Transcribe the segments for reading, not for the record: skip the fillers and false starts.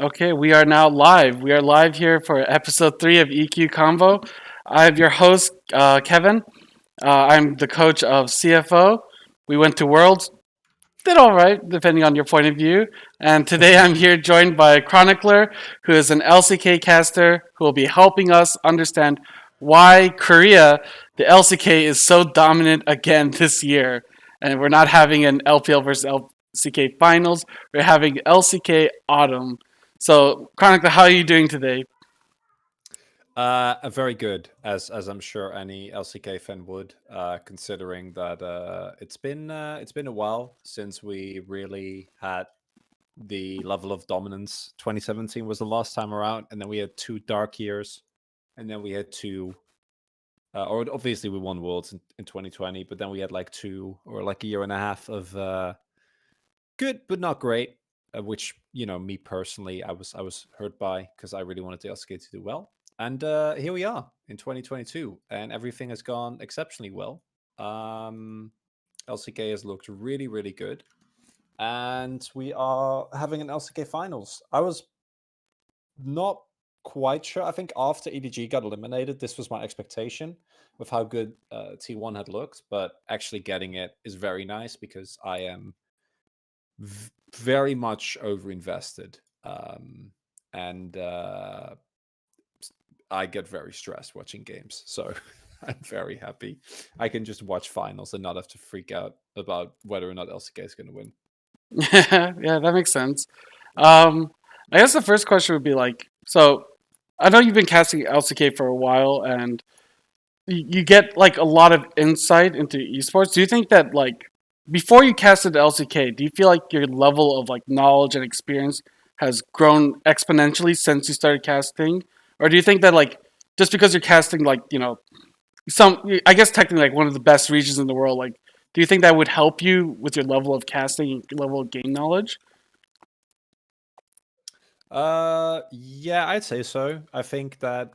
Okay, we are now live. We are live here for episode 3 of EQ Convo. I'm your host, Kevin. I'm the coach of CFO. We went to Worlds, did all right, depending on your point of view. And today I'm here joined by Chronicler, who is an LCK caster who will be helping us understand why Korea, the LCK, is so dominant again this year. And we're not having an LPL versus LCK finals, we're having LCK Autumn. So, Chronicler, how are you doing today? Very good, as I'm sure any LCK fan would, considering that it's been a while since we really had the level of dominance. 2017 was the last time around, and then we had 2 dark years, and then we had or obviously we won Worlds in 2020, but then we had like 2 or like a year and a half of good but not great, which me personally, I was hurt by because I really wanted the LCK to do well. And here we are in 2022, and everything has gone exceptionally well. Um, LCK has looked really, really good, and we are having an LCK finals. I was not quite sure. I think after EDG got eliminated, this was my expectation with how good T1 had looked, but actually getting it is very nice because I am very much overinvested. And I get very stressed watching games. So I'm very happy. I can just watch finals and not have to freak out about whether or not LCK is going to win. Yeah, that makes sense. Um, I guess the first question would be like, so I know you've been casting LCK for a while, and you get like a lot of insight into esports. Do you think that like before you casted LCK, do you feel like your level of like knowledge and experience has grown exponentially since you started casting, or do you think that like just because you're casting like some, I guess technically like one of the best regions in the world, like do you think that would help you with your level of casting, your level of game knowledge? Yeah, I'd say so. I think that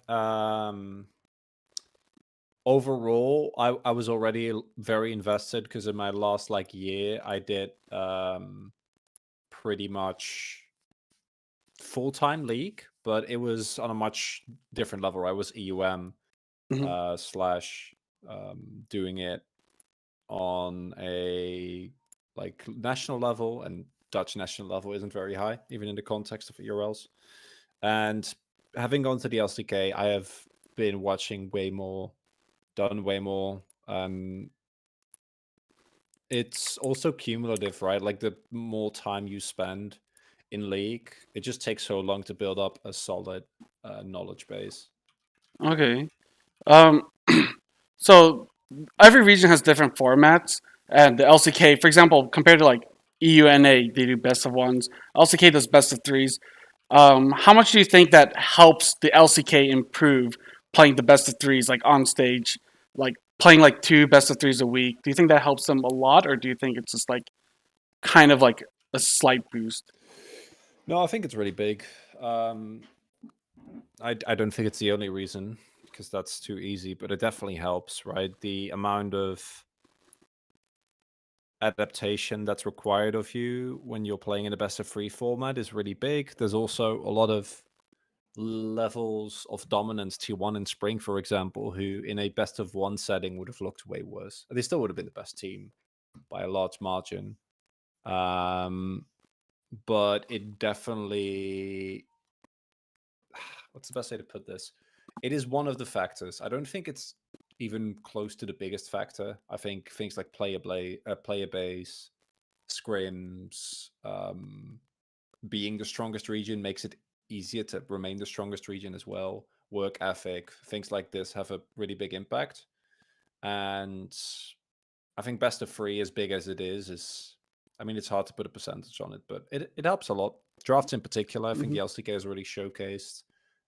overall, I was already very invested because in my last like year, I did pretty much full-time league, but it was on a much different level. I was EUM Hmm. slash doing it on a like national level, and Dutch national level isn't very high, even in the context of ERLs. And having gone to the LCK, I have been watching way more, done way more. It's also cumulative, right? Like the more time you spend in league, it just takes so long to build up a solid knowledge base. Okay. Um, so every region has different formats, and the LCK, for example, compared to like EUNA, they do best of ones. LCK does best of threes. How much do you think that helps the LCK improve playing the best of threes, like on stage, like playing like two best of threes a week? Do you think that helps them a lot, or do you think it's just like kind of like a slight boost? No, I think it's really big. Um, I don't think it's the only reason because that's too easy, but it definitely helps, right? The amount of adaptation that's required of you when you're playing in a best of three format is really big. There's also a lot of levels of dominance. T1 in Spring, for example, who in a best of one setting would have looked way worse. They still would have been the best team by a large margin. Um, but it definitely, what's the best way to put this? It is one of the factors. I don't think it's even close to the biggest factor. I think things like player base, scrims, being the strongest region makes it easier to remain the strongest region as well. Work ethic, things like this have a really big impact. And I think best of three, as big as it is I mean, it's hard to put a percentage on it, but it helps a lot. Drafts in particular, I think Hmm. the LCK has really showcased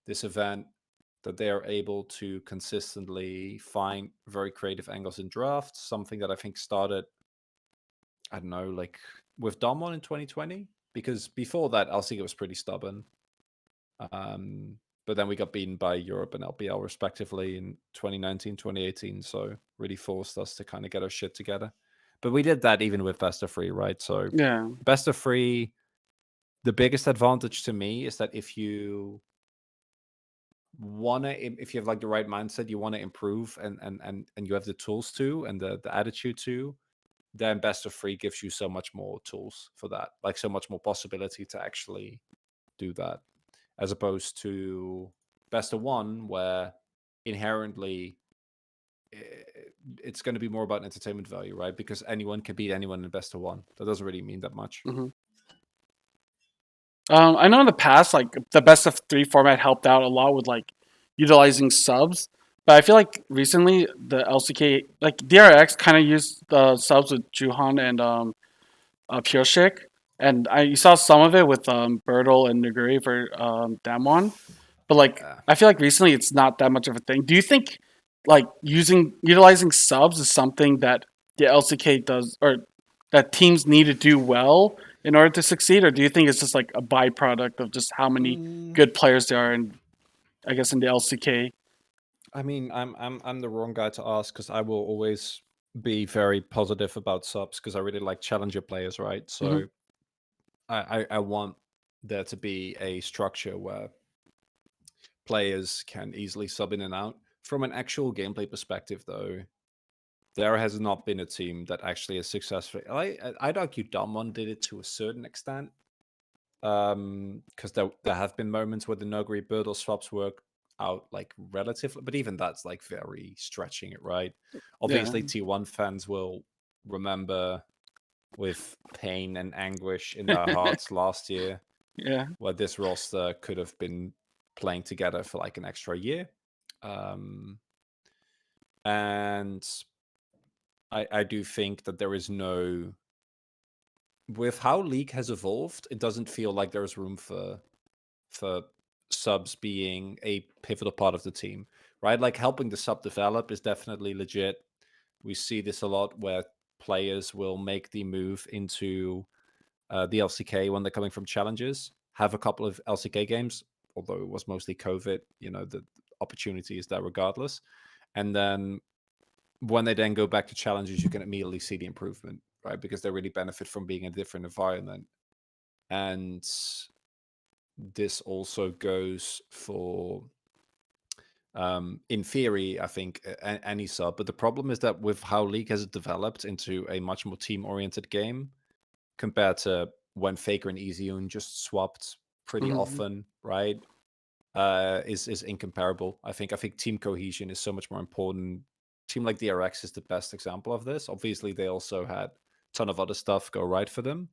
this event that they are able to consistently find very creative angles in drafts. Something that I think started, I don't know, like with Domon in 2020, because before that, LCK was pretty stubborn. But then we got beaten by Europe and LPL respectively in 2019, 2018. So really forced us to kind of get our shit together. But we did that even with best of three, right? So Yeah. best of three the biggest advantage to me is that if you if you have like the right mindset, you want to improve, and you have the tools to, and the attitude to, then best of three gives you so much more tools for that, like so much more possibility to actually do that, as opposed to best of one, where inherently it's going to be more about entertainment value, right? Because anyone can beat anyone in best of one. That doesn't really mean that much. Hmm. I know in the past, like the best of three format helped out a lot with like utilizing subs, but I feel like recently the LCK, like DRX, kind of used the subs with Juhan and Pioshik, and you saw some of it with Bertle and Naguri for Damwon. But like Yeah. I feel like recently it's not that much of a thing. Do you think like utilizing subs is something that the LCK does or that teams need to do well in order to succeed, or do you think it's just like a byproduct of just how many Mm, good players there are in I guess in the LCK? I mean, I'm the wrong guy to ask, because I will always be very positive about subs, because I really like challenger players, right? Hmm. So I want there to be a structure where players can easily sub in and out. From an actual gameplay perspective, though, there has not been a team that actually is successful. I'd argue Damwon did it to a certain extent, because there have been moments where the Noguri Birdle swaps work out like relatively, but even that's like very stretching it, right? Yeah, Obviously, T1 fans will remember with pain and anguish in their hearts last year, yeah. where this roster could have been playing together for like an extra year. Um, and I do think that there is no, with how League has evolved, it doesn't feel like there's room for subs being a pivotal part of the team, right? Like helping the sub develop is definitely legit. We see this a lot where players will make the move into the LCK when they're coming from challenges, have a couple of LCK games, although it was mostly COVID, the opportunity is there regardless. And then when they then go back to challenges, you can immediately see the improvement, right? Because they really benefit from being in a different environment. And this also goes for, in theory, I think any sub. But the problem is that with how League has developed into a much more team-oriented game compared to when Faker and Easyun just swapped pretty Hmm. often, right? Is incomparable. I think team cohesion is so much more important. Team like DRX is the best example of this. Obviously, they also had a ton of other stuff go right for them,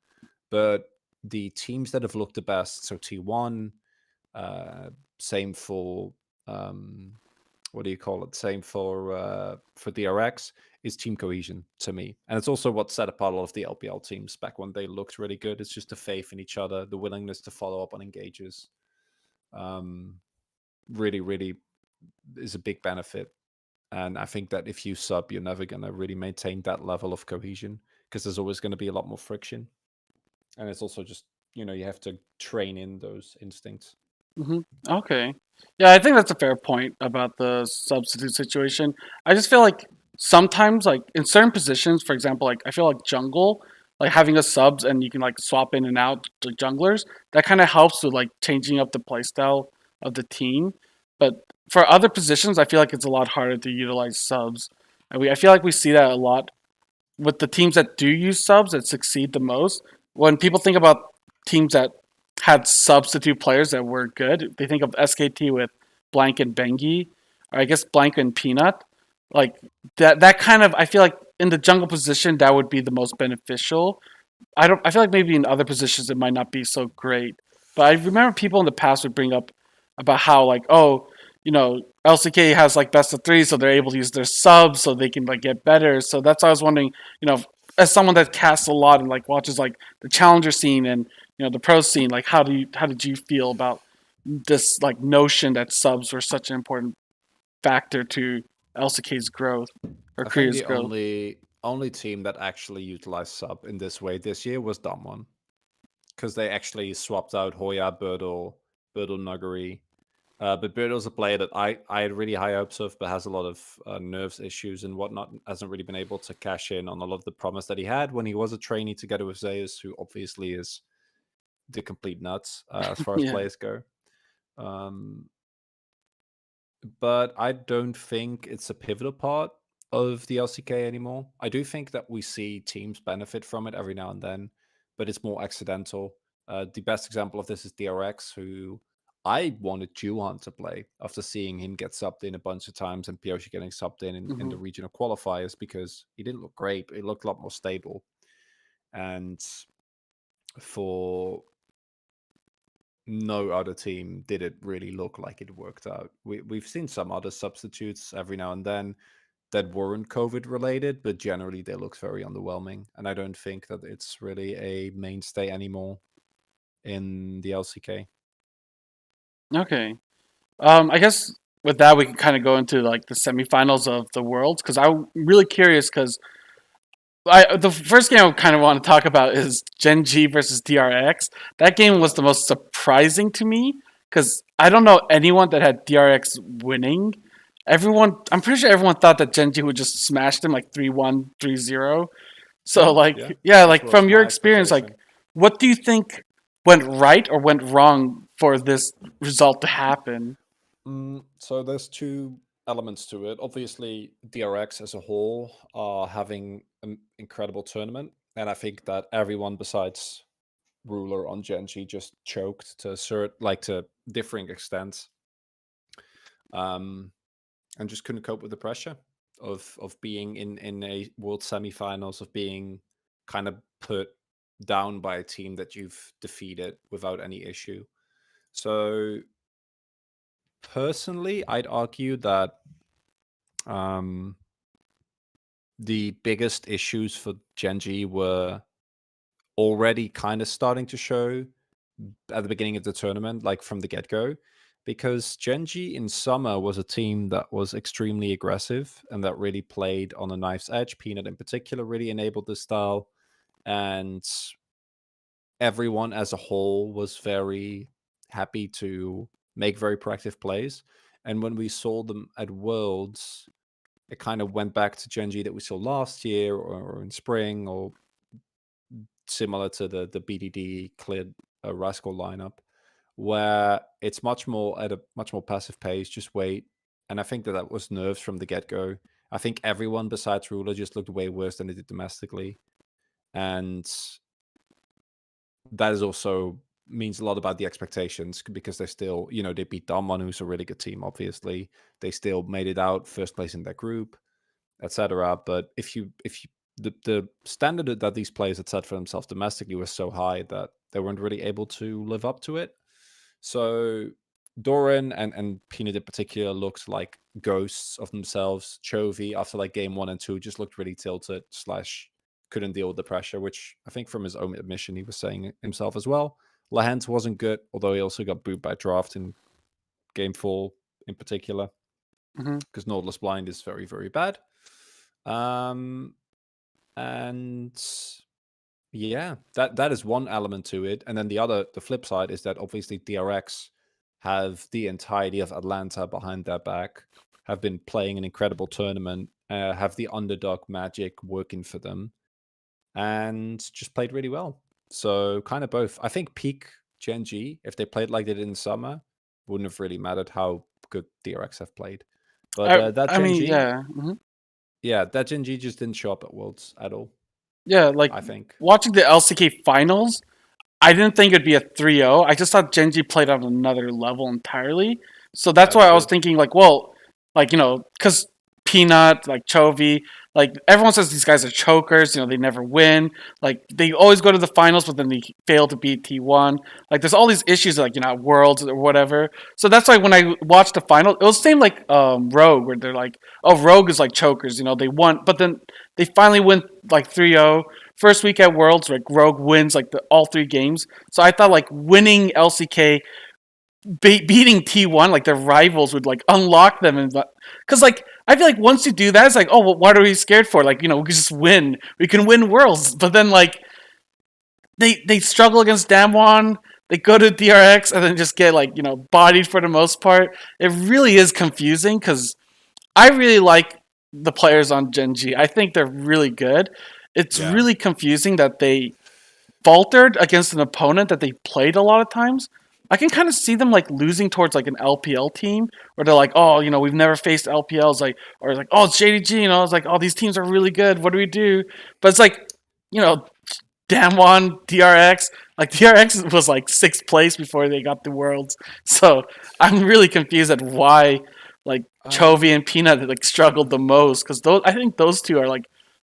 but the teams that have looked the best, so T1, same for, what do you call it? Same for DRX, is team cohesion to me, and it's also what set apart a lot of the LPL teams back when they looked really good. It's just the faith in each other, the willingness to follow up on engages. Um, really, really is a big benefit. And I think that if you sub, you're never going to really maintain that level of cohesion, because there's always going to be a lot more friction. And it's also just, you have to train in those instincts. Hmm. Okay. Yeah, I think that's a fair point about the substitute situation. I just feel like sometimes, like in certain positions, for example, like I feel like jungle, like having a subs and you can like swap in and out the junglers, that kind of helps with like changing up the playstyle of the team. But for other positions, I feel like it's a lot harder to utilize subs. And I feel like we see that a lot with the teams that do use subs that succeed the most. When people think about teams that had substitute players that were good, they think of SKT with Blank and Bengi, or I guess Blank and Peanut. Like that kind of I feel like in the jungle position that would be the most beneficial. I feel like maybe in other positions it might not be so great. But I remember people in the past would bring up about how like, oh, LCK has like best of three, so they're able to use their subs so they can like get better. So that's why I was wondering, as someone that casts a lot and like watches like the challenger scene and the pro scene, like how did you feel about this like notion that subs were such an important factor to LCK's growth or I think Korea's the growth? only team that actually utilized sub in this way this year was Damwon, because they actually swapped out Hoya, Birdle Nuggery. But Birdle's a player that I had really high hopes of, but has a lot of nerves issues and whatnot. Hasn't really been able to cash in on a lot of the promise that he had when he was a trainee together with Zeus, who obviously is the complete nuts as far as Yeah. players go. Um, but I don't think it's a pivotal part of the LCK anymore. I do think that we see teams benefit from it every now and then, but it's more accidental. The best example of this is DRX, who I wanted Juhan to play after seeing him get subbed in a bunch of times and Pioshi getting subbed in the Hmm. regional qualifiers because he didn't look great, but he looked a lot more stable. And for no other team did it really look like it worked out. We've seen some other substitutes every now and then that weren't COVID related, but generally they look very underwhelming. And I don't think that it's really a mainstay anymore in the LCK. Okay. I guess with that we can kind of go into like the semifinals of the Worlds because I'm really curious because the first game I kind of want to talk about is Gen G versus DRX. That game was Yeah. the most surprising to me because I don't know anyone that had DRX winning. I'm pretty sure everyone thought that Gen G would just smash them like 3-1, 3-0. So Yeah, yeah. like, yeah, As like was from your my experience, like, expectation. what do you think went right or went wrong for this result to happen? So there's two elements to it. Obviously, DRX as a whole are having an incredible tournament, and I think that everyone besides Ruler on Genji just choked to differing extents, um, and just couldn't cope with the pressure of being in a world semifinals, of being kind of put down by a team that you've defeated without any issue. So personally, I'd argue that um, the biggest issues for Genji were already kind of starting to show at the beginning of the tournament, like from the get go, because Genji in summer was a team that was extremely aggressive and that really played on a knife's edge. Peanut in particular really enabled this style, and everyone as a whole was very happy to make very proactive plays. And when we saw them at Worlds, it kind of went back to Genji that we saw last year or in spring, or similar to the BDD cleared Rascal lineup, where it's much more at a much more passive pace, just wait. And I think that that was nerves from the get go. I think everyone besides Ruler just looked way worse than they did domestically, and that is also means a lot about the expectations because they still, they beat Damwon, who's a really good team. Obviously, they still made it out first place in their group, etc. But if you the standard that these players had set for themselves domestically was so high that they weren't really able to live up to it. So Doran and Peanut in particular looked like ghosts of themselves. Chovy, after like game 1 and 2, just looked really tilted / couldn't deal with the pressure, which I think from his own admission he was saying himself as well. Lahent wasn't good, although he also got booed by draft in game 4 in particular, Hmm. because Nautilus Blind is very, very bad. Um, and yeah, that is one element to it. And then the flip side is that obviously DRX have the entirety of Atlanta behind their back, have been playing an incredible tournament, have the underdog magic working for them, and just played really well. So kind of both. I think peak Gen G, if they played like they did in summer, wouldn't have really mattered how good DRX have played. But that I Gen mean, G, yeah. Hmm. yeah, that Gen G just didn't show up at Worlds at all, Yeah, like I think. watching the LCK finals, I didn't think it'd be a 3-0. I just thought Genji played on another level entirely. So Yeah, that's they why I was did. thinking, like, well, like, because Peanut, like Chovy, like, everyone says these guys are chokers, they never win. Like, they always go to the finals, but then they fail to beat T1. Like, there's all these issues, like, at Worlds or whatever. So that's why when I watched the final, it was the same like Rogue, where they're like, oh, Rogue is like chokers, they won, but then they finally win like 3-0. First week at Worlds, like Rogue wins like all 3 games. So I thought like winning LCK, beating T1, like their rivals would like unlock them, and because like I feel like once you do that, it's like, oh, well, what are we scared for? Like, we can just win. We can win Worlds, but then like they struggle against Damwon. They go to DRX and then just get like bodied for the most part. It really is confusing because I really like the players on Gen G. I think they're really good. It's Yeah. really confusing that they faltered against an opponent that they played a lot of times, I can kind of see them like losing towards like an LPL team where they're like, oh, we've never faced LPLs, like, or like, oh, it's JDG, it's like, oh, these teams are really good. What do we do? But it's like, you know, Damwon, DRX, like DRX was like sixth place before they got the Worlds. So I'm really confused at why like Chovy and Peanut like struggled the most because I think those two are like,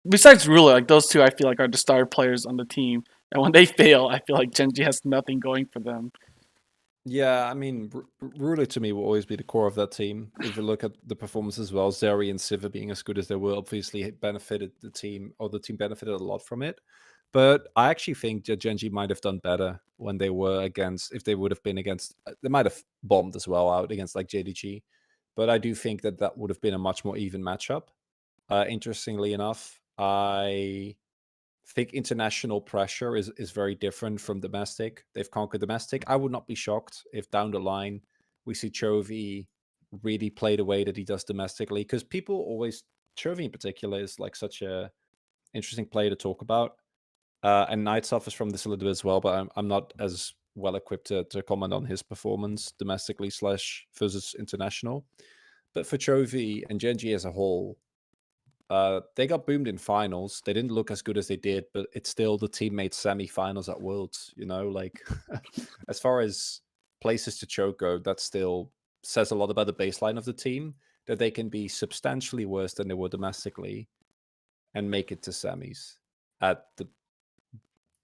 besides Ruler, like those two I feel like are the star players on the team. And when they fail, I feel like Genji has nothing going for them. Yeah, I mean, Ruler to me will always be the core of that team. If you look at the performance as well, Zeri and Siva being as good as they were obviously benefited the team, or the team benefited a lot from it. But I actually think that Genji might have done better when they were against, if they would have been against, they might have bombed as well out against like JDG. But I do think that that would have been a much more even matchup. Interestingly enough, I think international pressure is very different from domestic. They've conquered domestic. I would not be shocked if down the line we see Chovy really play the way that he does domestically, because people always, Chovy in particular is like such a interesting player to talk about. And Night suffers from this a little bit as well, but I'm not as well equipped to comment on his performance domestically / versus international. But for Chovy and Genji as a whole, they got boomed in finals. They didn't look as good as they did, but it's still the team made semi-finals at Worlds. Like as far as places to choke go, that still says a lot about the baseline of the team, that they can be substantially worse than they were domestically and make it to semis at the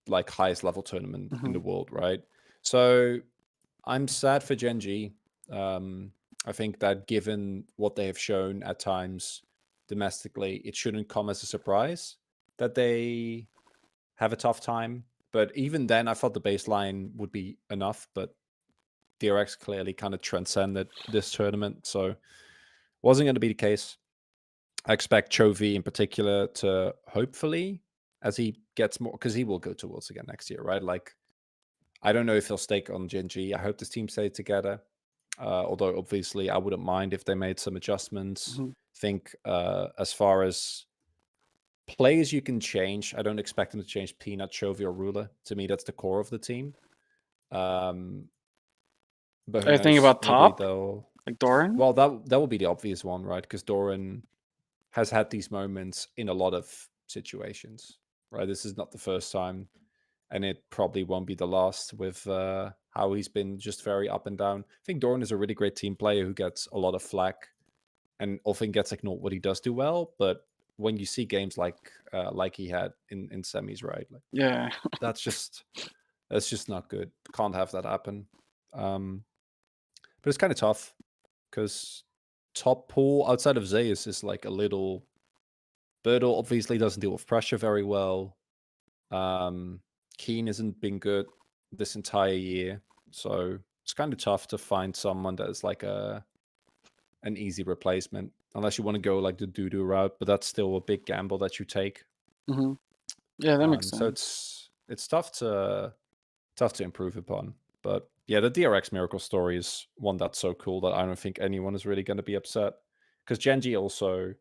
like highest level tournament in the world, right? So I'm sad for Genji. I think that given what they have shown at times domestically, it shouldn't come as a surprise that they have a tough time. But even then, I thought the baseline would be enough. But DRX clearly kind of transcended this tournament, so wasn't going to be the case. I expect Chovy in particular to hopefully, as he gets more, because he will go to Worlds again next year, right? Like, I don't know if he'll stake on Genji. I hope this team stay together. Although obviously I wouldn't mind if they made some adjustments. Think as far as players you can change, I don't expect them to change Peanut, Chovy, or Ruler. To me, that's the core of the team. But who Are you thinking knows? about Maybe top, they'll. like Doran? Well, that will be the obvious one, right? Because Doran has had these moments in a lot of situations, right? This is not the first time, and it probably won't be the last with how he's been just very up and down. I think Doran is a really great team player who gets a lot of flack and often gets ignored what he does do well. But when you see games like he had in semis, right? Like, Yeah. that's just not good. Can't have that happen. But it's kind of tough because top pool outside of Zeus is like a little. Birdle obviously doesn't deal with pressure very well. Keen hasn't been good this entire year, so it's kind of tough to find someone that is like an easy replacement, unless you want to go like the Dudu route. But that's still a big gamble that you take. Yeah, that makes sense. So it's tough to improve upon. But yeah, the DRX miracle story is one that's so cool that I don't think anyone is really going to be upset, because Genji also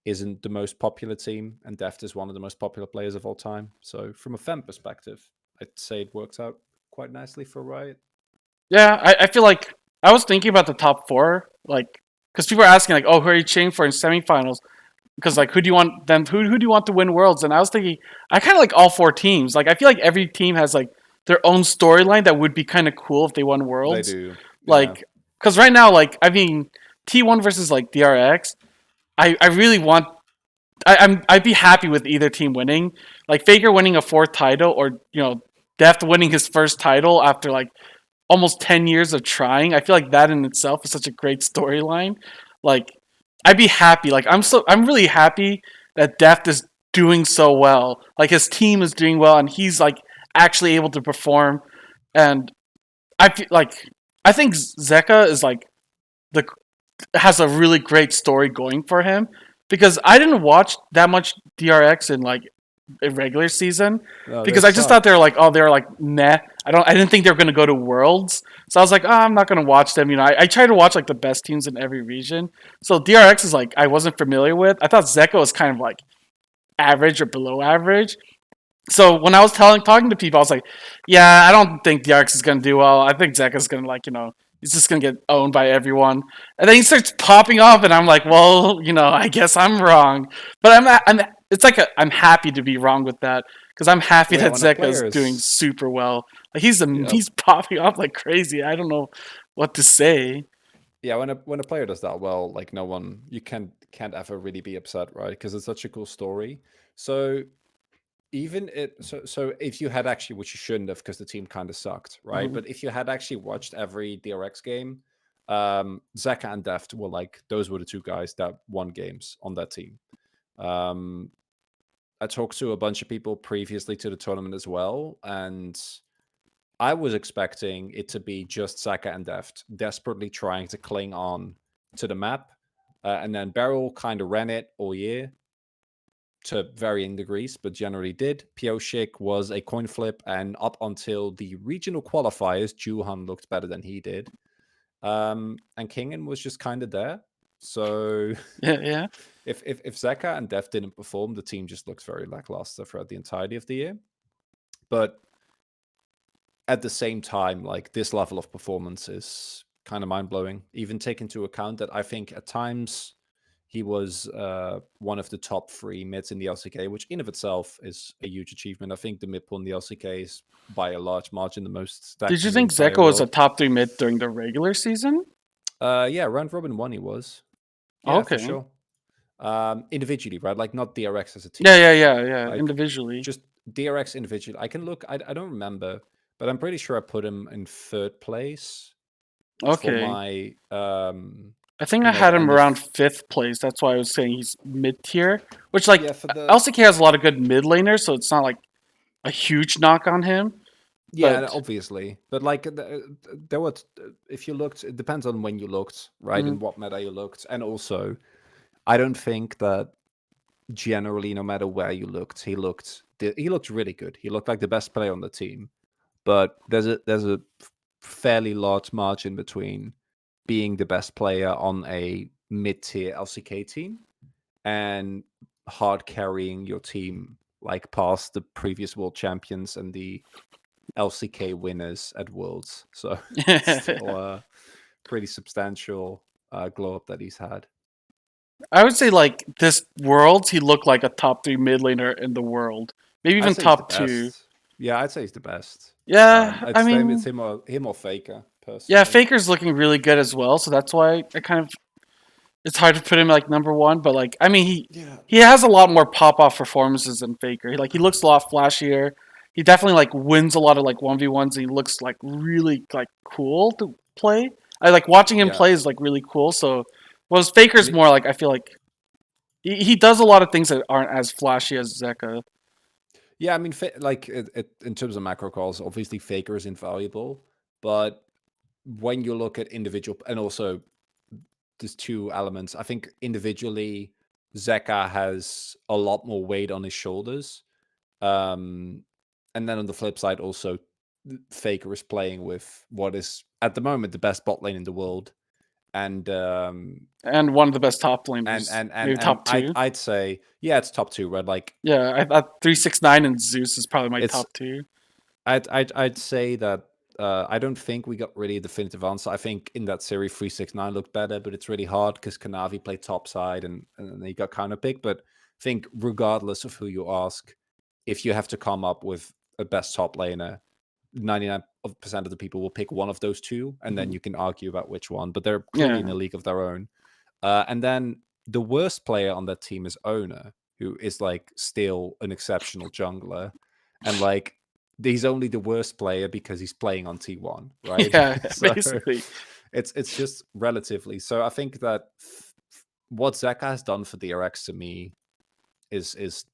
isn't the most popular team, and Deft is one of the most popular players of all time. So from a fan perspective, I'd say it works out quite nicely for Riot. Yeah, I feel like I was thinking about the top four, like, because people are asking like, oh, who are you cheering for in semifinals? Because like, who do you want them? Who do you want to win Worlds? And I was thinking, I kind of like all four teams. Like, I feel like every team has like their own storyline that would be kind of cool if they won Worlds. They do, Like, because right now, like, I mean, T1 versus like DRX, I really want. I'd be happy with either team winning. Like Faker winning a fourth title, or Deft winning his first title after like almost 10 years of trying. I feel like that in itself is such a great storyline. Like, I'd be happy. Like, I'm really happy that Deft is doing so well. Like, his team is doing well, and he's like actually able to perform. And I feel like I think Zeka is like has a really great story going for him, because I didn't watch that much DRX in like a regular season, because I just thought they were like meh. I didn't think they were gonna go to Worlds, so I was like, oh, I'm not gonna watch them. I try to watch like the best teams in every region. So DRX is like I wasn't familiar with. I thought Zeka was kind of like average or below average, So when I was talking to people, I was like, yeah, I don't think DRX is gonna do well. I think Zeka's gonna he's just gonna get owned by everyone. And then he starts popping off, and I'm like, well, I guess I'm wrong. But it's like I'm happy to be wrong with that because I'm happy Well, yeah, that when a Zeka is player doing is super well. Like yeah, he's popping off like crazy. I don't know what to say. yeah, when a player does that well, like no one you can't ever really be upset, right? Because it's such a cool story. So so if you had actually, which you shouldn't have because the team kind of sucked, right? Mhm. But if you had actually watched every DRX game, Zeka and Deft were like those were the two guys that won games on that team. Um, I talked to a bunch of people previously to the tournament as well, and I was expecting it to be just Zeka and Deft desperately trying to cling on to the map, and then Beryl kind of ran it all year to varying degrees, but generally did. Pioshik was a coin flip, and up until the regional qualifiers, Juhan looked better than he did. And Kingen was just kind of there. So Yeah, yeah. if Zeka and Def didn't perform, the team just looks very lackluster throughout the entirety of the year. But at the same time, like this level of performance is kind of mind blowing. Even take into account that I think at times he was one of the top three mids in the LCK, which in of itself is a huge achievement. I think the mid pool in the LCK is by a large margin the most Did stacked you in the think entire Zeka was a world. top three mid during the regular season? Yeah, round robin one he was. Yeah, for Okay. sure. Individually, right? Like not DRX as a Yeah, team. yeah, yeah, yeah. Like Individually. just DRX individually. I can look. I don't remember, but I'm pretty sure I put him in third place for Okay. my I think I you know had the him end around of fifth place. That's why I was saying he's mid tier. Which yeah for the LCK has a lot of good mid laners, so it's not like a huge knock on him. yeah But obviously, but like there was if you looked, it depends on when you looked, right, mm, and what meta you looked, and also I don't think that generally no matter where you looked he looked really good. He looked like the best player on the team, but there's a fairly large margin between being the best player on a mid-tier LCK team and hard carrying your team like past the previous world champions and the LCK winners at Worlds. So it's still a pretty substantial glow up that he's had. I would say like this world, he looked like a top three mid laner in the world. Maybe I'd even say he's the top two. best. Yeah, I'd say he's the best. Yeah, I'd I say it's mean, him or Faker yeah, personally. Faker's looking really good as well, so that's why I kind of it's hard to put him like number one, but like I mean Yeah, he has a lot more pop off performances than Faker. Like he looks a lot flashier. He definitely like wins a lot of like 1v1s. He looks like really like cool to play. I like watching him yeah. play is like really cool. So whereas Faker's Me, more like I feel like he does a lot of things that aren't as flashy as Zeka. yeah, I mean, like in terms of macro calls, obviously Faker is invaluable, but when you look at individual, and also there's two elements. I think individually, Zeka has a lot more weight on his shoulders. And then on the flip side, also Faker is playing with what is at the moment the best bot lane in the world, and And one of the best top laners, maybe and top two. I'd say yeah, it's top two, right? Like Yeah, I thought 369 and Zeus is probably my it's top two. I'd say that I don't think we got really a definitive answer. I think in that series 369 looked better, but it's really hard because Kanavi played top side and he got kind of big. But I think regardless of who you ask, if you have to come up with a best top laner, 99% of the people will pick one of those two, and then Mhm. you can argue about which one. But they're clearly in Yeah, a league of their own. And then the worst player on that team is Owner, who is like still an exceptional jungler. And like he's only the worst player because he's playing on T1, right? yeah, So basically. it's just relatively. So I think that what Zeka has done for DRX to me is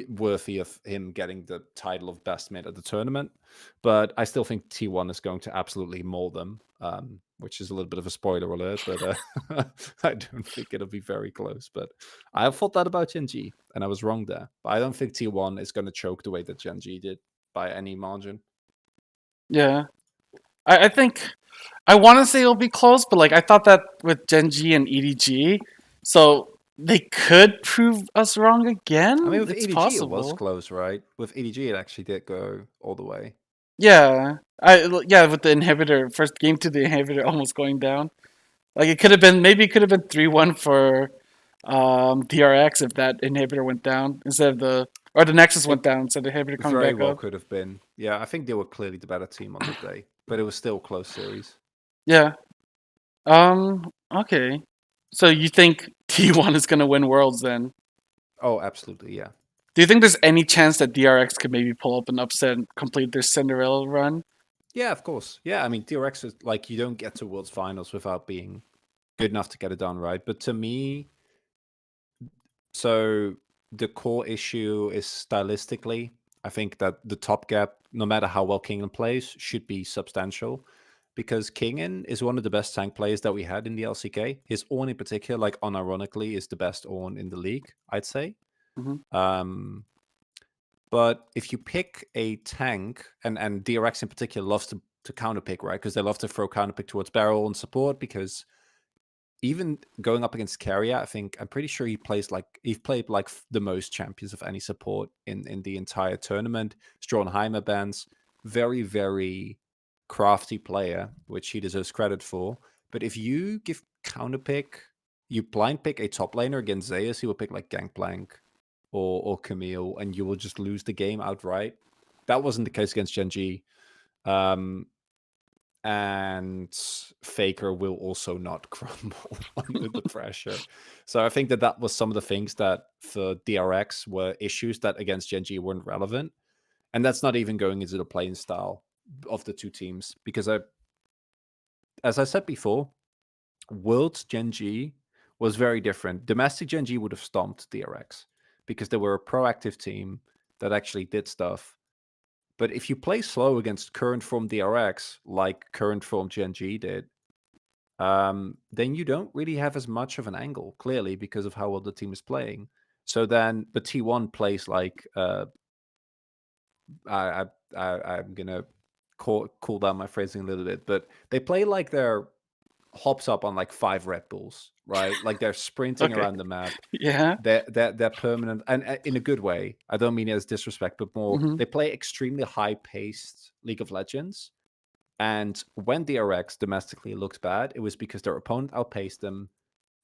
worthy of him getting the title of best mid at the tournament. But I still think T1 is going to absolutely maul them, which is a little bit of a spoiler alert, but I don't think it'll be very close. But I thought that about Gen G, and I was wrong there. But I don't think T1 is going to choke the way that Gen G did by any margin. Yeah, I think I want to say it'll be close, but like I thought that with Gen G and EDG, so they could prove us wrong I mean, again. with It's EDG, it was possible. close, right? With EDG, it actually did go all the way. Yeah, yeah with the inhibitor first game to the inhibitor almost going down. Like it could have been maybe it could have been 3-1 for DRX if that inhibitor went down instead of the Nexus went It down instead of the inhibitor coming very back well up. could have been. Yeah, I think they were clearly the better team on the day, but it was still a close series. Yeah. Okay. So you think T1 is gonna win Worlds then? Oh, absolutely, yeah. Do you think there's any chance that DRX could maybe pull up an upset and complete their Cinderella run? Yeah, of course. Yeah, I mean, DRX is like, you don't get to Worlds Finals without being good enough to get it done, right? But to me, so the core issue is stylistically. I think that the top gap, no matter how well Kingen plays, should be substantial. Because Kingen is one of the best tank players that we had in the LCK. His Ornn in particular, like unironically, is the best Ornn in the league, I'd say. Hmm. Um, but if you pick a tank, and DRX in particular loves to counterpick, right? Because they love to throw counterpick towards barrel and support, because even going up against Carrier, I'm pretty sure he played like the most champions of any support in the entire tournament. Strauenheimer bans, very, very crafty player, which he deserves credit for. But if you give counterpick, you blind pick a top laner against Zeus, he will pick like Gangplank or Camille, and you will just lose the game outright. That wasn't the case against Genji. Um, and Faker will also not crumble under the pressure. So I think that was some of the things that for DRX were issues that against Genji weren't relevant. And that's not even going into the playing style of the two teams, because as I said before, Worlds Genji was very different. Domestic Genji would have stomped DRX because they were a proactive team that actually did stuff. But if you play slow against current form DRX, like current form Genji did, then you don't really have as much of an angle, clearly, because of how well the team is playing. So then the T1 plays like I'm gonna cool down my phrasing a little bit, but they play like they're hops up on like 5 Red Bulls, right? Like they're sprinting Okay. around the map. Yeah. They're permanent, and in a good way. I don't mean it as disrespect, but more Hmm. they play extremely high paced League of Legends. And when DRX domestically looked bad, it was because their opponent outpaced them,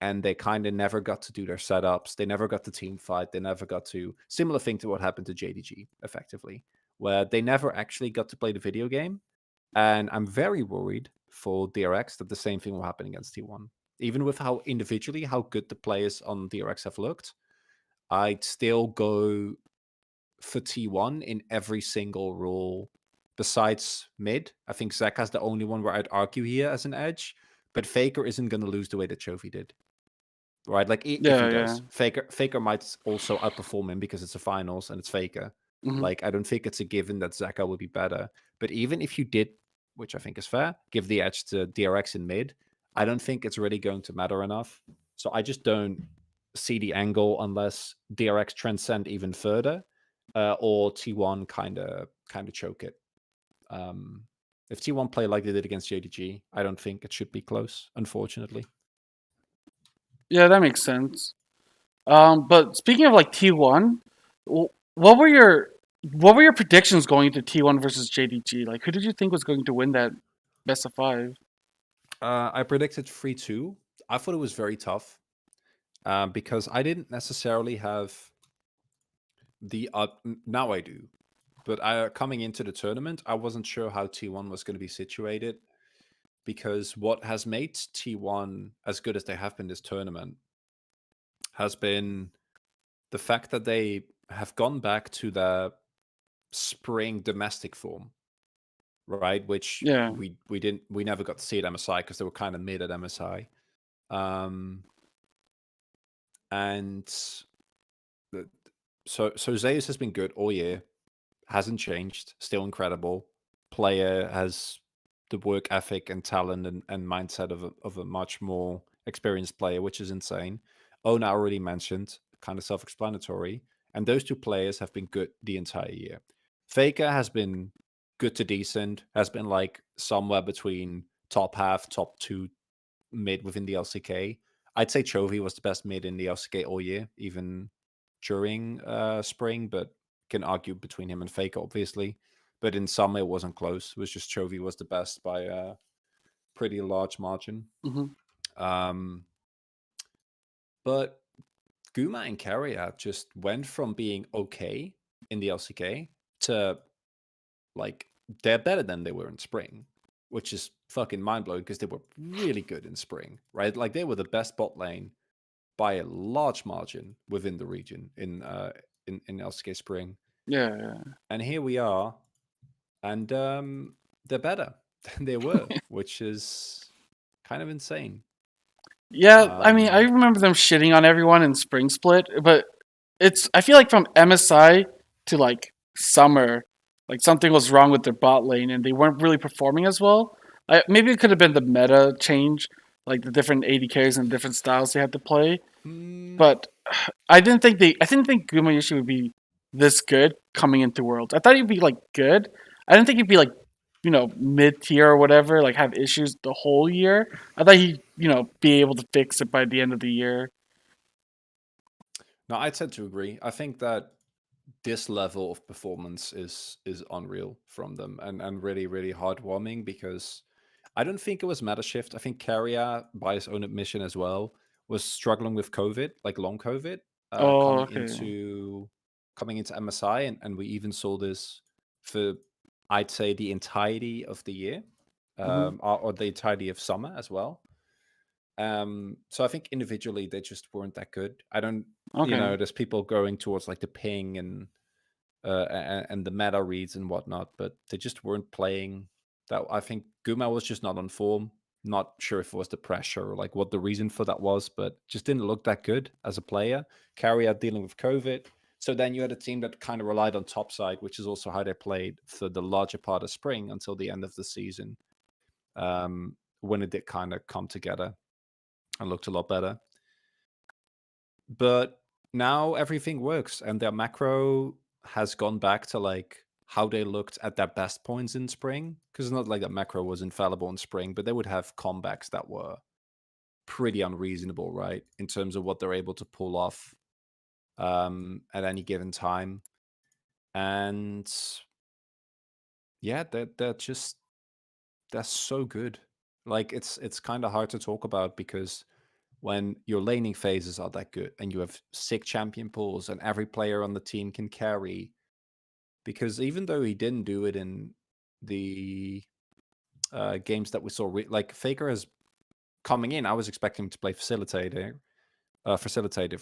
and they kind of never got to do their setups. They never got to team fight. They never got to, similar thing to what happened to JDG, effectively, where they never actually got to play the video game. And I'm very worried for DRX that the same thing will happen against T1. Even with how individually how good the players on DRX have looked, I'd still go for T1 in every single role besides mid. I think Zeka's the only one where I'd argue here as an edge, but Faker isn't going to lose the way that Chovy did. Right? Like if he Yeah. Yeah. does, Faker might also outperform him because it's a finals and it's Faker. Hmm. Like I don't think it's a given that Zeka will be better. But even if you did, which I think is fair, give the edge to DRX in mid, I don't think it's really going to matter enough. So I just don't see the angle unless DRX transcend even further, or T1 kind of choke it. Um, if T1 play like they did against JDG, I don't think it should be close, unfortunately. Yeah, that makes sense. But speaking of like T1, what were your predictions going into T1 versus JDG? Like, who did you think was going to win that best of five? I predicted 3-2. I thought it was very tough, because I didn't necessarily have the now I do, but coming into the tournament, I wasn't sure how T1 was going to be situated, because what has made T1 as good as they have been this tournament has been the fact that they have gone back to the spring domestic form, right? Which Yeah, we never got to see at MSI because they were kind of mid at MSI. Um, and so Zeus has been good all year, hasn't changed, still incredible. Player has the work ethic and talent and mindset of a much more experienced player, which is insane. Ona already mentioned, kind of self-explanatory. And those two players have been good the entire year. Faker has been good to decent, has been like somewhere between top half, top two, mid within the LCK. I'd say Chovy was the best mid in the LCK all year, even during spring, but can argue between him and Faker, obviously. But in summer, it wasn't close. It was just Chovy was the best by a pretty large margin. Hmm. Um, but Guma and Carrier just went from being okay in the LCK to like they're better than they were in spring, which is fucking mind blowing because they were really good in spring, right? Like they were the best bot lane by a large margin within the region in LCK spring. Yeah, yeah. And here we are, and they're better than they were, which is kind of insane. Yeah, I mean, I Um, remember them shitting on everyone in Spring Split, but I feel like from MSI to like summer, like something was wrong with their bot lane and they weren't really performing as well. Maybe it could have been the meta change, like the different AD carries and different styles they had to play. mm, But I didn't think Gumayushi would be this good coming into Worlds. I thought he'd be like good. I didn't think he'd be like, mid tier or whatever, like have issues the whole year. I thought he'd, be able to fix it by the end of the year. no, I tend to agree. I think that this level of performance is unreal from them and really really heartwarming because I don't think it was meta shift. I think Carrier, by his own admission as well, was struggling with COVID, like long COVID, Oh, okay. coming into MSI, and we even saw this for I'd say the entirety of the year, Hmm. or the entirety of summer as well. So I think individually they just weren't that good. I don't, Okay. there's people going towards like the ping and the meta reads and whatnot, but they just weren't playing. That I think Guma was just not on form. Not sure if it was the pressure or like what the reason for that was, but just didn't look that good as a player. Carrier dealing with COVID. So then you had a team that kind of relied on topside, which is also how they played for the larger part of spring until the end of the season, when it did kind of come together and looked a lot better. But now everything works and their macro has gone back to like how they looked at their best points in spring, because it's not like that macro was infallible in spring, but they would have comebacks that were pretty unreasonable, right, in terms of what they're able to pull off at any given time. And yeah, they're so good. Like it's kind of hard to talk about because when your laning phases are that good and you have sick champion pools and every player on the team can carry, because even though he didn't do it in the games that we saw, like Faker is coming in, I was expecting him to play facilitative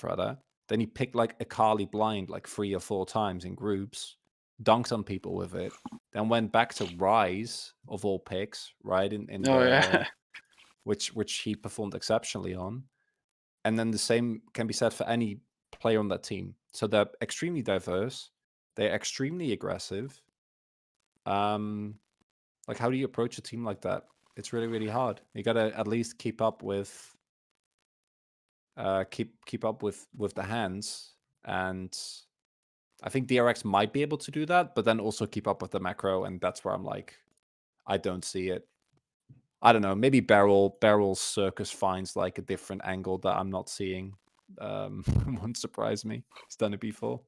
rather. Then he picked like a Kali blind like 3 or 4 times in groups, dunked on people with it, then went back to Rise of all picks, right? In Oh the yeah. which he performed exceptionally on. And then the same can be said for any player on that team. So they're extremely diverse. They're extremely aggressive. Um, like how do you approach a team like that? It's really really hard. You got to at least keep up with keep up with the hands, and I think DRX might be able to do that, but then also keep up with the macro, and that's where I'm like, I don't see it. I don't know. Maybe Barrel Circus finds like a different angle that I'm not seeing. Won't surprise me. He's done it before.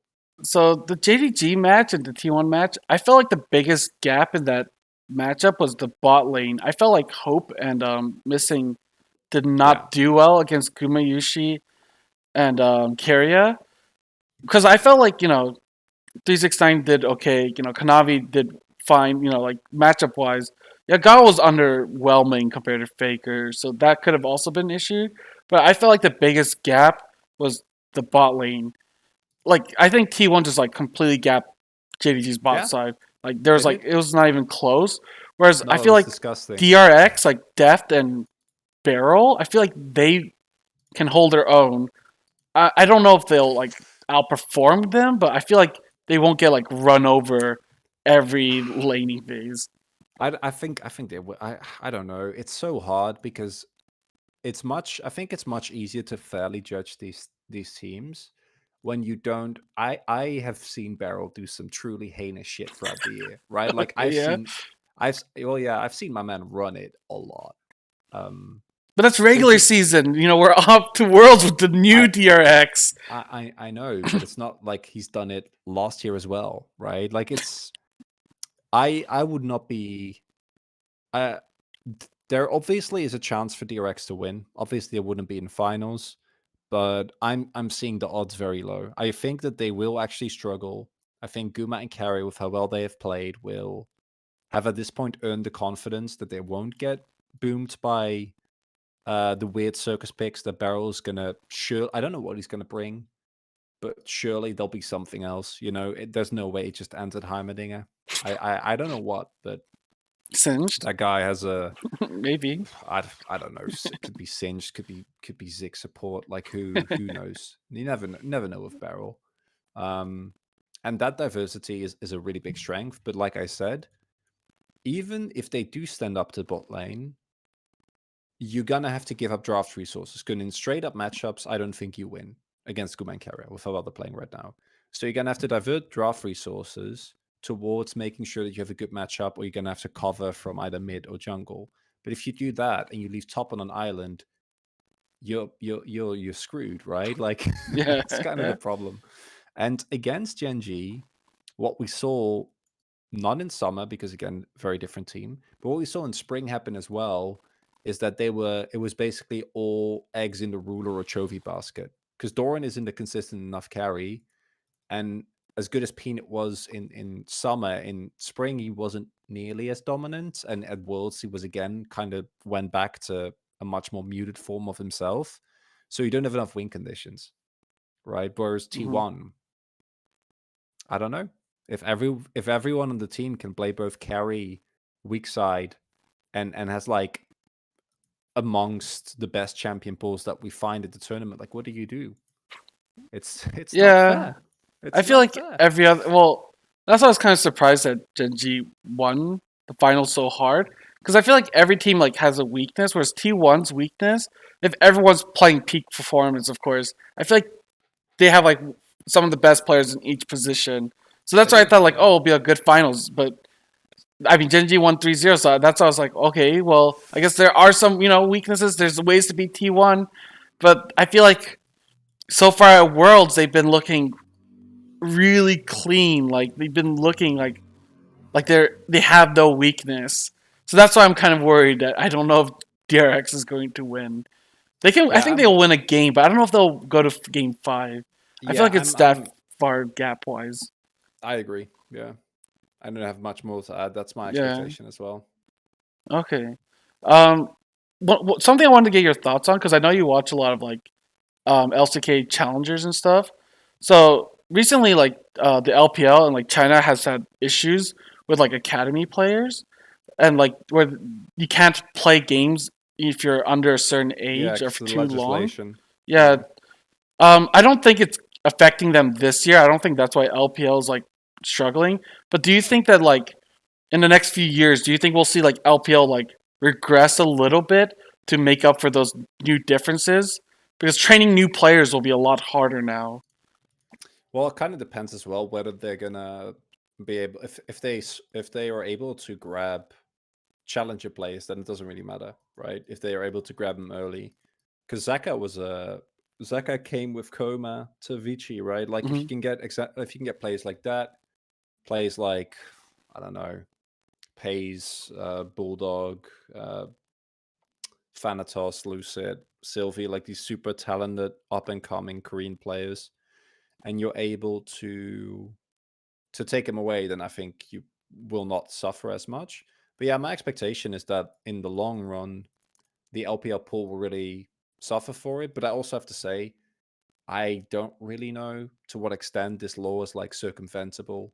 So the JDG match and the T1 match, I felt like the biggest gap in that matchup was the bot lane. I felt like Hope and Missing did Yeah, not do well against Gumayushi and Keria. Because I felt like, 369 did okay. Kanavi did fine, like matchup wise. Yeah, Gal was underwhelming compared to Faker, so that could have also been an issue. But I felt like the biggest gap was the bot lane. Like I think T1 just like completely gapped JDG's bot yeah, side. Like there was they like did. it was not even close. Whereas I No, it feel was like disgusting. DRX, like Deft and Barrel, I feel like they can hold their own. I don't know if they'll like outperform them, but I feel like they won't get like run over every laning phase. I think they will. I don't know. It's so hard because it's much. I think it's much easier to fairly judge these teams when you don't. I have seen Barrel do some truly heinous shit throughout the year, right? Like Okay, yeah. I've seen my man run it a lot. Um, But that's So regular just season. We're off to Worlds with the new I DRX. I know, but it's not like he's done it last year as well, right? Like it's I would not be uh there obviously is a chance for DRX to win. Obviously, it wouldn't be in finals, but I'm seeing the odds very low. I think that they will actually struggle. I think Guma and Carry, with how well they have played, will have at this point earned the confidence that they won't get boomed by the weird circus picks that Barrel's gonna sure. I don't know what he's gonna bring, but surely there'll be something else. There's no way it just ends at Heimerdinger. I don't know what, but Singed. that guy has a Maybe. I don't know. It could be Singed, could be Zig support. Like who knows? You never know with Barrel. Um, and that diversity is a really big strength. But like I said, even if they do stand up to bot lane, you're gonna have to give up draft resources. Because in straight up matchups, I don't think you win against Guman Carrier with how well they're playing right now. So you're gonna have to divert draft resources towards making sure that you have a good matchup, or you're gonna have to cover from either mid or jungle. But if you do that and you leave top on an island, you're screwed, right? Like Yeah. that's kind of the problem. And against Genji, what we saw, not in summer because again, very different team, but what we saw in spring happen as well is that it was basically all eggs in the ruler or Chovy basket because Doran isn't a consistent enough carry, and as good as Peanut was in summer, in spring he wasn't nearly as dominant, and at Worlds he was again kind of went back to a much more muted form of himself. So you don't have enough win conditions, right? Whereas Mhm. T1, I don't know if everyone on the team can play both carry, weak side, and has like amongst the best champion pools that we find at the tournament. Like, what do you do? It's not Yeah. fair. I It's feel not like fair. every other. Well, that's why I was kind of surprised that Genji won the final so hard. Because I feel like every team like has a weakness, whereas T1's weakness, if everyone's playing peak performance, of course, I feel like they have like some of the best players in each position. So that's They why I do, thought like, yeah. oh, it'll be a good finals. But I mean, Genji won 3-0, so that's why I was like, okay, well, I guess there are some weaknesses. There's ways to beat T1, but I feel like so far at Worlds they've been looking really clean. Like they've been looking like they have no weakness. So that's why I'm kind of worried that I don't know if DRX is going to win. They can. I Yeah, think they'll win a game, but I don't know if they'll go to game 5. I feel yeah, like it's that far gap wise. I agree. Yeah. I don't have much more to add. That's my Yeah. expectation as well. Okay. Um, something I wanted to get your thoughts on because I know you watch a lot of like LCK challengers and stuff. So recently, like the LPL and like China has had issues with like academy players and like where you can't play games if you're under a certain Yeah, age or because for of the too long. legislation. Yeah. Yeah. I don't think it's affecting them this year. I don't think that's why LPL is like struggling. But do you think that like in the next few years, do you think we'll see like LPL like regress a little bit to make up for those new differences? Because training new players will be a lot harder now. Well, it kind of depends as well whether they're gonna be able if they are able to grab challenger players, then it doesn't really matter, right? If they are able to grab them early, because Zaka came with Coma to Vici, right? Like if Hmm. you can get if you can get players like that, players like I don't know, Pays, Bulldog, Thanatos, Lucid, Sylvie, like these super talented up and coming Korean players, and you're able to take them away, then I think you will not suffer as much. But yeah, my expectation is that in the long run, the LPL pool will really suffer for it. But I also have to say, I don't really know to what extent this law is like circumventable.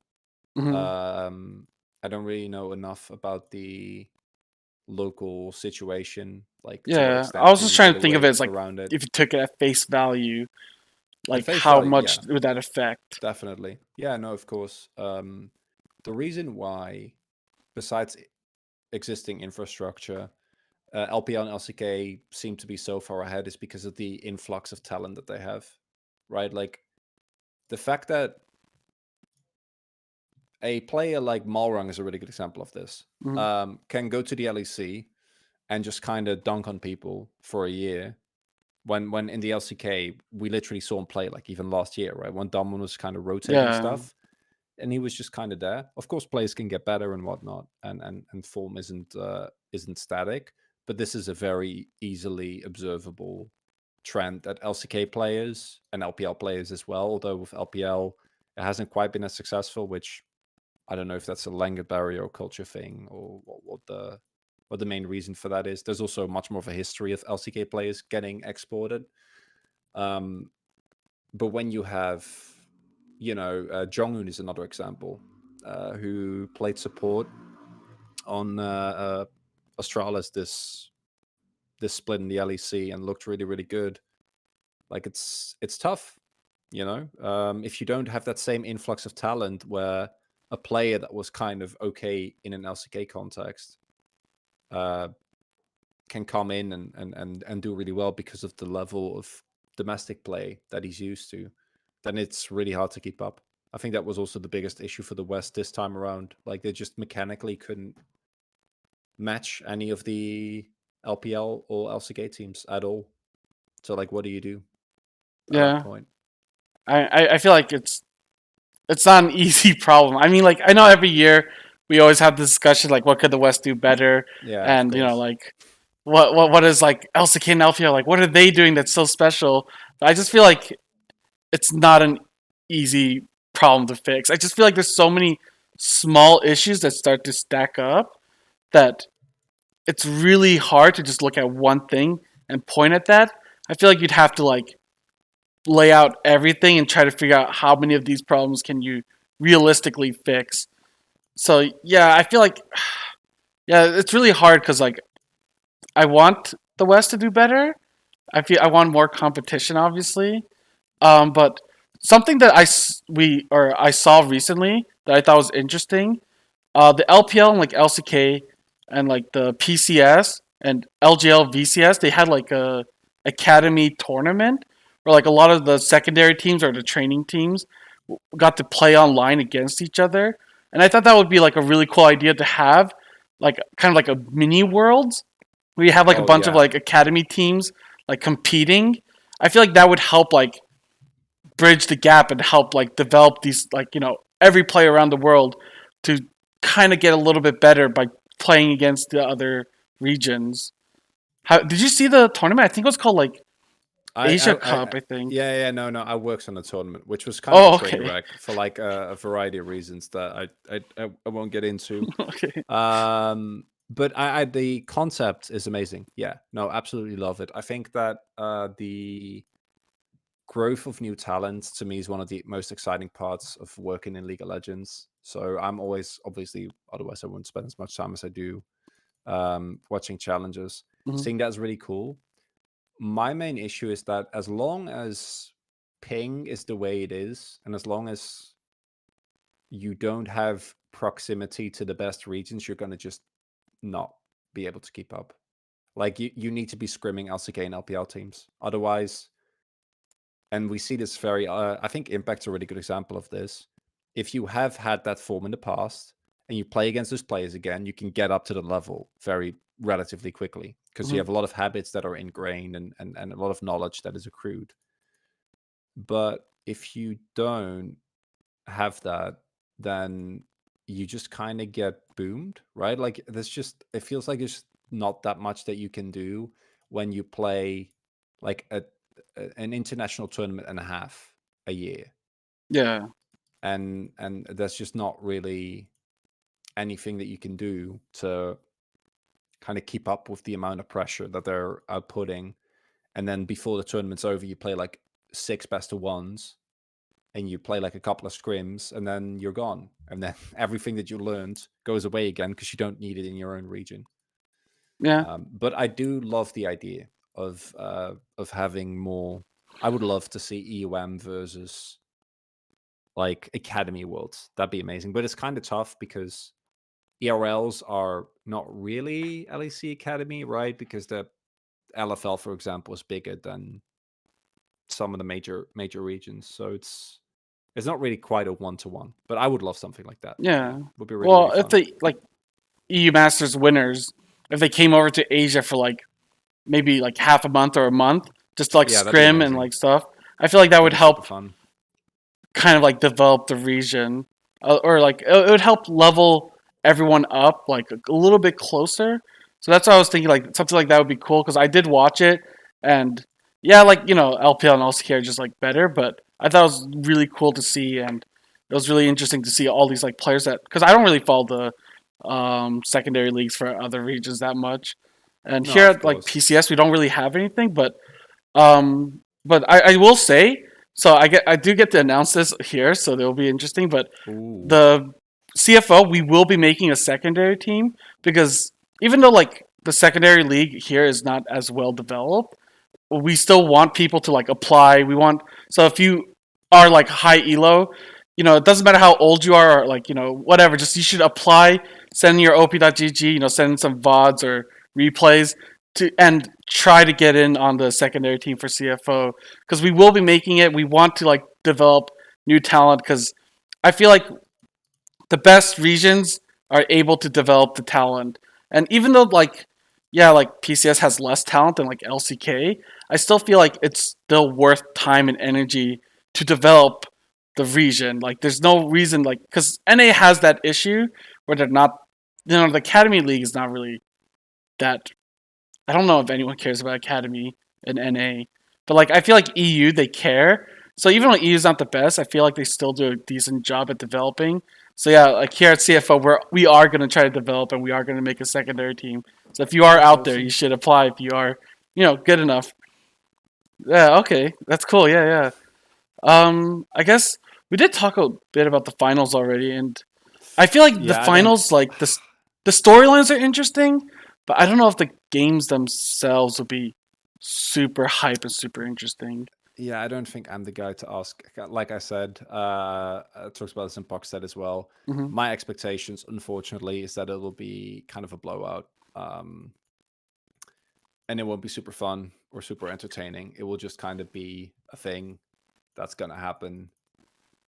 Hmm. I don't really know enough about the local situation, like to what Yeah, I extent was can just you trying get to think of away it as like around it. if you took it at face value, At like face how value, much yeah, would that affect? definitely. Yeah, no, of course. The reason why, besides existing infrastructure, LPL and LCK seem to be so far ahead is because of the influx of talent that they have, right? Like the fact that a player like Malrung is a really good example of this. Hmm. Can go to the LEC and just kind of dunk on people for a year. When in the LCK, we literally saw him play like even last year, right? When Domin was kind of rotating Yeah, stuff, and he was just kind of there. Of course, players can get better and whatnot, and form isn't static. But this is a very easily observable trend that LCK players and LPL players as well. Although with LPL, it hasn't quite been as successful, which I don't know if that's a language barrier or culture thing, or what the main reason for that is. There's also much more of a history of LCK players getting exported. Um, but when you have, Jong-un is another example, who played support on Astralis this split in the LEC and looked really really good. Like it's tough, if you don't have that same influx of talent where a player that was kind of okay in an LCK context uh, can come in and do really well because of the level of domestic play that he's used to, then it's really hard to keep up. I think that was also the biggest issue for the West this time around. Like they just mechanically couldn't match any of the LPL or LCK teams at all. So like, what do you do at that yeah. point? I feel like it's not an easy problem. I mean, like I know every year we always have this discussion like what could the West do better, Yeah, of and course. like what is like LCK and LPL like what are they doing that's so special? But I just feel like it's not an easy problem to fix. I just feel like there's so many small issues that start to stack up that it's really hard to just look at one thing and point at that. I feel like you'd have to like lay out everything and try to figure out how many of these problems can you realistically fix. So yeah, I feel like yeah, it's really hard because like I want the West to do better. I want more competition, obviously. But something that I saw recently that I thought was interesting, the LPL and like LCK and like the PCS and LGL VCS, they had like a academy tournament where like a lot of the secondary teams or the training teams got to play online against each other. And I thought that would be like a really cool idea to have, like kind of like a mini worlds where you have like a Oh bunch of yeah. like academy teams like competing. I feel like that would help like bridge the gap and help like develop these like every player around the world to kind of get a little bit better by playing against the other regions. How did you see the tournament? I think it was called like I, Asia I, I Cup. I think. yeah, no. I worked on the tournament, which was kind of a Oh, train okay. wreck for like a variety of reasons that I won't get into. Okay. But I the concept is amazing. Yeah, no, absolutely love it. I think that the growth of new talent to me is one of the most exciting parts of working in League of Legends. So I'm always, obviously, otherwise I wouldn't spend as much time as I do watching challenges. Hmm. Seeing that is really cool. My main issue is that as long as ping is the way it is, and as long as you don't have proximity to the best regions, you're going to just not be able to keep up. Like you need to be scrimming LCK and LPL teams. Otherwise, and we see this very, I think Impact's a really good example of this. If you have had that form in the past and you play against those players again, you can get up to the level very relatively quickly because you Hmm. have a lot of habits that are ingrained and a lot of knowledge that is accrued. But if you don't have that, then you just kind of get boomed, right? Like there's just, it feels like there's not that much that you can do when you play like an international tournament and a half a year, Yeah. and there's just not really anything that you can do to kind of keep up with the amount of pressure that they're outputting. And then before the tournament's over, you play like 6 best-of-1s and you play like a couple of scrims and then you're gone, and then everything that you learned goes away again because you don't need it in your own region. Yeah. But I do love the idea of having more. I would love to see EUM versus like Academy Worlds. That'd be amazing. But it's kind of tough because ERLs are not really LEC Academy, right? Because the LFL, for example, is bigger than some of the major regions. So it's not really quite a 1-to-1. But I would love something like that. Yeah, Yeah. would be really Well, really if fun. the like EU Masters winners if they came over to Asia for like maybe like half a month or a month just to like Yeah, that'd be scrim and amazing. like stuff. I feel like that would That'd be super help fun. kind of like develop the region, or like it would help level everyone up like a little bit closer. So that's why I was thinking like something like that would be cool because I did watch it, and yeah, like LPL and LCK are just like better, but I thought it was really cool to see, and it was really interesting to see all these like players that because I don't really follow the secondary leagues for other regions that much, and No, here of at like course. PCS we don't really have anything, but I will say, so I do get to announce this here, so it'll be interesting. But Ooh. the CFO, we will be making a secondary team because even though like the secondary league here is not as well developed, we still want people to like apply. We want so if you are like high elo, it doesn't matter how old you are or like whatever. Just you should apply, send in your op.gg, send in some vods or replays to and try to get in on the secondary team for CFO because we will be making it. We want to like develop new talent because I feel like the best regions are able to develop the talent. And even though like yeah, like PCS has less talent than like LCK, I still feel like it's still worth time and energy to develop the region. Like there's no reason like cuz NA has that issue where they're not the Academy League is not really that I don't know if anyone cares about Academy in NA. But like I feel like EU they care. So even though EU is not the best, I feel like they still do a decent job at developing. So yeah, like here at CFO, we are gonna try to develop and we are gonna make a secondary team. So if you are That's out there, you awesome. should apply if you are, good enough. Yeah, okay. That's cool. Yeah, yeah. I guess we did talk a bit about the finals already, and I feel like the Yeah, I don't. finals, like the storylines are interesting, but I don't know if the games themselves will be super hype and super interesting. Yeah, I don't think I'm the guy to ask. Like I said, I talked about this in Poxted as well. Hmm. My expectations, unfortunately, is that it'll be kind of a blowout, and it won't be super fun or super entertaining. It will just kind of be a thing that's gonna happen,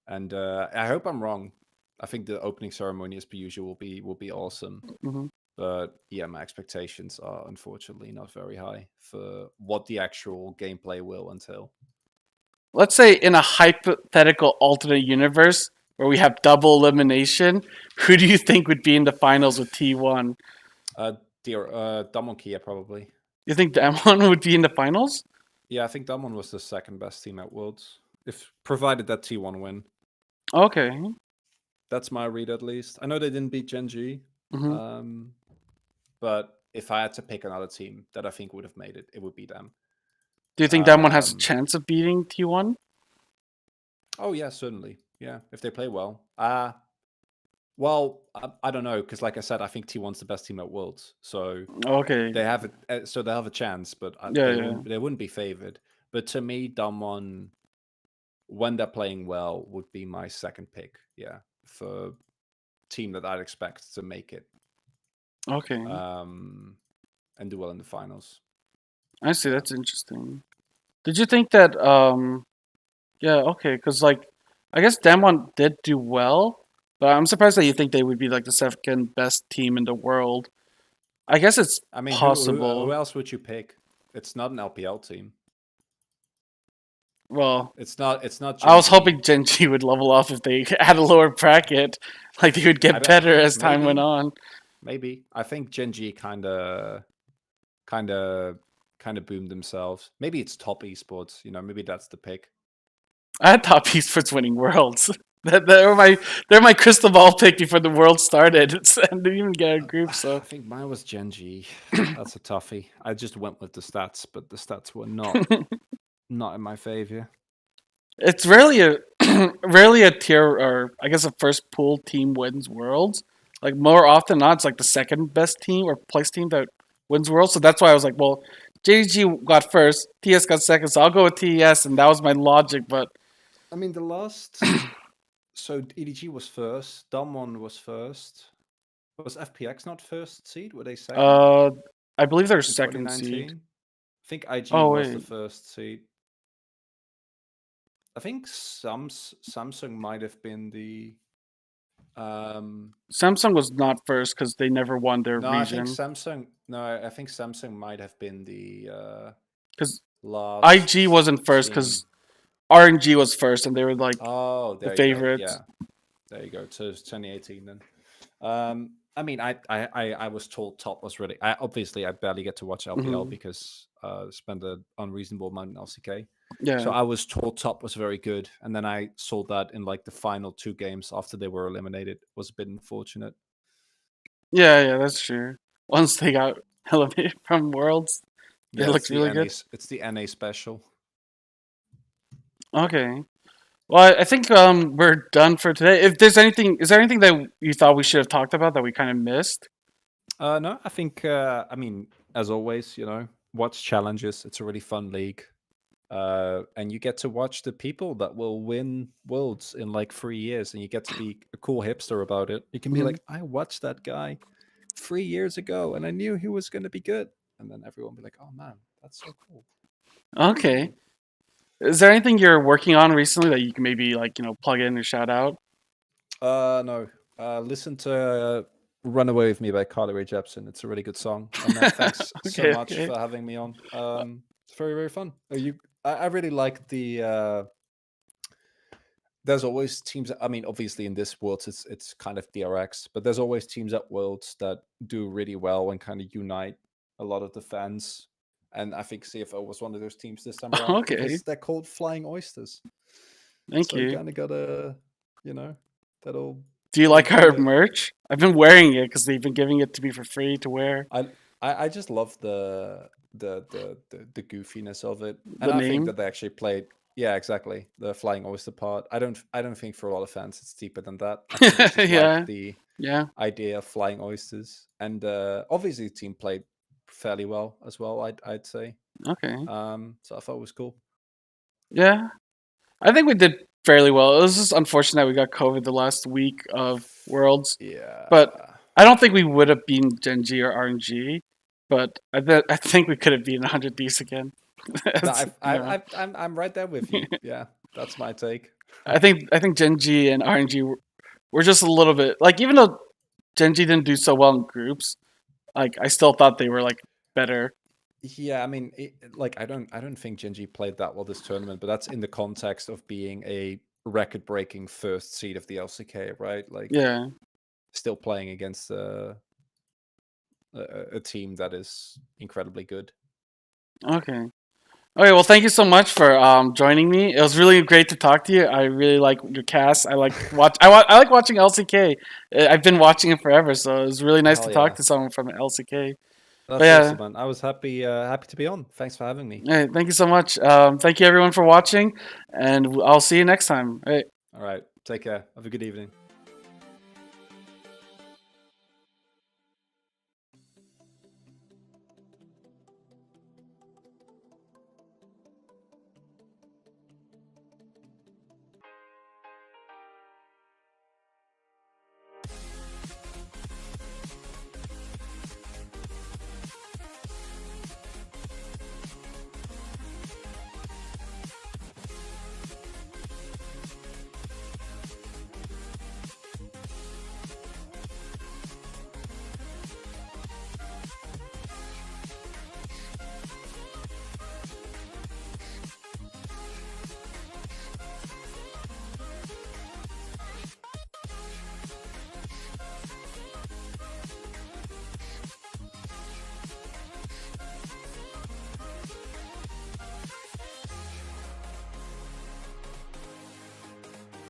and I hope I'm wrong. I think the opening ceremony, as per usual, will be awesome. Hmm. But yeah, my expectations are unfortunately not very high for what the actual gameplay will entail. Let's say in a hypothetical alternate universe where we have double elimination, who do you think would be in the finals with T1? Uh, Damon Kia probably. You think Demon would be in the finals? Yeah, I think Damon was the second best team at Worlds, if provided that T1 win. Okay. That's my read at least. I know they didn't beat Gen G, Hmm. um, but if I had to pick another team that I think would have made it, it would be them. Do you think Demon has a Um, chance of beating T1? oh yeah, certainly. Yeah, if they play well. Well, I don't know because, like I said, I think T1's the best team at Worlds, so Okay. they have a chance, but Yeah, yeah. they wouldn't be favored. But to me, Damwon, when they're playing well, would be my second pick. Yeah, for team that I'd expect to make it Okay. um, and do well in the finals. I see. Yeah. That's interesting. Did you think that yeah, okay, because like I guess Damwon did do well, but I'm surprised that you think they would be like the second best team in the world. I guess it's I mean, who possible. else would you pick? It's not an LPL team. Well, It's not I was Genji. hoping Genji would level up if they had a lower bracket. Like they would I get don't. better as time went Maybe on. maybe I think Genji kind of kind of boomed themselves. Maybe it's top esports. Maybe that's the pick. I had top esports winning worlds. They're my crystal ball pick before the world started. And didn't even get a group, I so think mine was Genji. That's a toughie. I just went with the stats, but the stats were not in my favor. it's rarely a rarely a tier or I guess a first pool team wins worlds. Like more often than not, it's like the second best team or place team that wins worlds. So that's why I was like, well, JG got first, TS got second, so I'll go with TS, and that was my logic. But I mean, the last. So EDG was first. Damwon was first. Was FPX not first seed? Were they second uh, I believe they're in second seed. 2019? I think IG Oh was the wait, first seed. I think Samsung might have been the Samsung was not first because they never won their No, I think region. Samsung. No, I think Samsung might have been the Because IG last wasn't first team. because RNG was first, and they were like Oh, the there you go. favorites. Yeah, there you go. So it's 2018 then. I mean, I was told top was really. Obviously, I barely get to watch LPL Hmm. because I spend an unreasonable amount in LCK. So Yeah, I was told top was very good, and then I saw that in like the final two games after they were eliminated. It was a bit unfortunate. yeah, that's true. Once they got elevated from Worlds, they Yeah, looked really good. It's the NA special. Okay. Well, I think we're done for today. If there's anything, is there anything that you thought we should have talked about that we kind of missed? No, I think I mean, as always, watch challenges. It's a really fun league. And you get to watch the people that will win worlds in like 3 years, and you get to be a cool hipster about it. You can be Hmm. like, I watched that guy 3 years ago, and I knew he was going to be good. And then everyone will be like, oh man, that's so cool. Okay. Is there anything you're working on recently that you can maybe like plug in or shout out? No. Listen to "Run Away with Me" by Carly Rae Jepsen. It's a really good song. And thanks so Okay, much okay. for having me on. It's very, very fun. I really like the. There's always teams. I mean, obviously in this world, it's kind of DRX, but there's always teams at Worlds that do really well and kind of unite a lot of the fans. And I think CFO was one of those teams this time around Okay. because they're called Flying Oysters. Thank So you you. kind of gotta, you know, that'll Do you that'll like do our it. merch? I've been wearing it because they've been giving it to me for free to wear. I I just love the goofiness of it, The and I think name. that they actually played. Yeah, exactly. The flying oyster part. I don't think for a lot of fans it's deeper than that. I think they just like Yeah, the yeah. idea of flying oysters, and obviously the team played fairly well as well. I'd say. Okay. So I thought it was cool. Yeah. I think we did fairly well. It was just unfortunate we got COVID the last week of Worlds, but Yeah. I don't think we would have beaten Gen G or RNG. But I think we could have beaten 100 Ds again. No, It's, I'm right there with you. Yeah, that's my take. I think Gen G and RNG were just a little bit like, even though Gen G didn't do so well in groups, like I still thought they were like better. Yeah, I mean, like I don't think Genji played that well this tournament, but that's in the context of being a record-breaking first seed of the LCK, right? Like, Yeah. still playing against a team that is incredibly good. Okay. Okay, well, thank you so much for joining me. It was really great to talk to you. I really like your cast. I like watch. I like watching LCK. I've been watching it forever, so it was really nice to Hell talk yeah, to someone from LCK. But that's yeah, awesome, man. I was happy to be on. Thanks for having me. hey, thank you so much. Thank you everyone for watching, and I'll see you next time. Hey. All right, take care. Have a good evening.